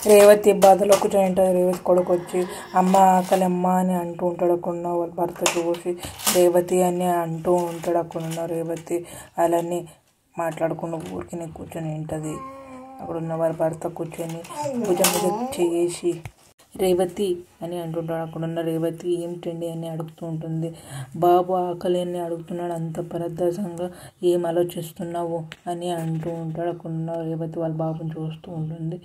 రేవతి బాధలో కూర్చొని ఉంటుంది. రేవతి కొడుకు వచ్చి అమ్మ ఆకలి అమ్మ అని అంటూ ఉంటాడు. అక్కడున్న వాళ్ళ భర్త చూసి రేవతి అని అంటూ ఉంటాడు. అక్కడున్న రేవతి అలానే మాట్లాడుకున్న ఊరికి కూర్చొని ఉంటుంది. అక్కడున్న వాళ్ళ భర్త కూర్చొని భుజం మీద చేసి రేవతి అని అంటుంటాడు. అక్కడున్న రేవతి ఏమిటండి అని అడుగుతూ ఉంటుంది. బాబు ఆకలి అని అడుగుతున్నాడు. అంత పరదశంగా ఏం ఆలోచిస్తున్నావు అని అంటూ ఉంటాడు. అక్కడున్న రేవతి వాళ్ళ బాబుని చూస్తూ ఉంటుంది.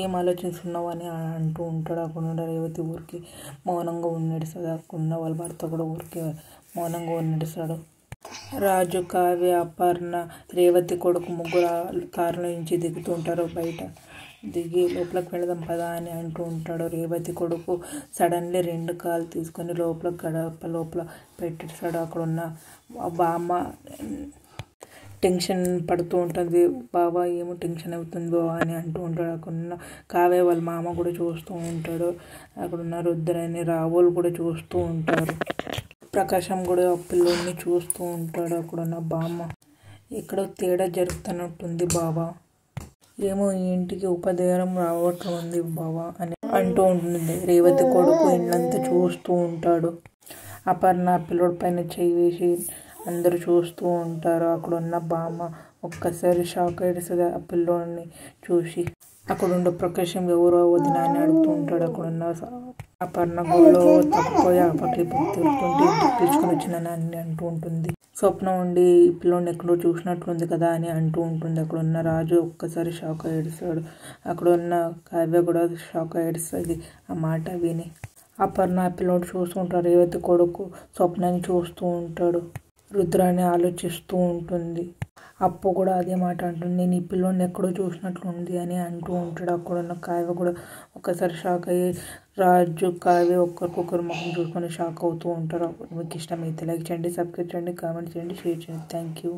ఏం ఆలోచిస్తున్నావు అని అంటూ ఉంటాడు. అక్కడున్న రేవతి ఊరికి మౌనంగా ఉన్నడుస్తాడు. అక్కడున్న వాళ్ళ భర్త కూడా ఊరికి మౌనంగా ఉన్నడుస్తాడు. రాజు, కావ్య, అపర్ణ, రేవతి కొడుకు ముగ్గురు కారులో నుంచి దిగుతూ ఉంటారు. బయట దిగి లోపలికి వెళదాం పదా అని అంటూ ఉంటాడు. రేవతి కొడుకు సడన్లీ 2 కాళ్ళు తీసుకొని గడప లోపల పెట్టేస్తాడు. అక్కడున్న బామ్మ టెన్షన్ పడుతూ ఉంటుంది. బాబా ఏమో టెన్షన్ అవుతుంది బాబా అని అంటూ ఉంటాడు. అక్కడున్న కావ్య వాళ్ళ మామ కూడా చూస్తూ ఉంటాడు. అక్కడున్న రుద్రని రావులు కూడా చూస్తూ ఉంటారు. ప్రకాశం కూడా పిల్లోడిని చూస్తూ ఉంటాడు. అక్కడున్న బామ్మ ఎక్కడో తేడా జరుగుతున్నట్టుంది బాబా, ఏమో ఈ ఇంటికి ఉపదేరం రావటం ఉంది బాబా అని అంటూ ఉంటుంది. రేవతి కొడుకు ఇల్లంతా చూస్తూ ఉంటాడు. అపర్ణ పిల్లోడి పైన చేయి వేసి అందరూ చూస్తూ ఉంటారు. అక్కడున్న బామ్మ ఒక్కసారి షాక్ అయ్యేస్తుంది ఆ పిల్లోడిని చూసి. అక్కడుండే ప్రకాశం ఎవరో వదిన అని అడుగుతూ ఉంటాడు. అక్కడున్న అపర్ణ గుళ్ళో తప్పిపోయి అప్పటి తిరుగుతుంటే ఇంటికి పిలుచుకొని వచ్చినానని అంటూ ఉంటుంది. స్వప్నం ఉండి ఈ పిల్లోని ఎక్కడో చూసినట్లుంది కదా అని అంటూ ఉంటుంది. అక్కడున్న రాజు ఒక్కసారి షాక్ ఏడుస్తాడు. అక్కడున్న కావ్య కూడా షాక్ ఏడుస్తుంది ఆ మాట విని. అపర్ణ ఆ పిల్లోడు చూస్తూ ఉంటాడు. రేవతి కొడుకు స్వప్నాన్ని చూస్తూ ఉంటాడు. రుద్రాన్ని ఆలోచిస్తూ ఉంటుంది. అప్పు కూడా అదే మాట అంటుంది. నేను ఈ పిల్లోని ఎక్కడో చూసినట్లుంది అని అంటూ ఉంటాడు. అక్కడున్న కావ్య కూడా ఒక్కసారి షాక్ అయ్యి రాజు, కావ్య ఒకరికొకరు ముఖం చూసుకొని షాక్ అవుతూ ఉంటారు. మీకు ఇష్టమైతే లైక్ చేయండి, సబ్స్క్రైబ్ చేయండి, కామెంట్ చేయండి, షేర్ చేయండి. Thank you.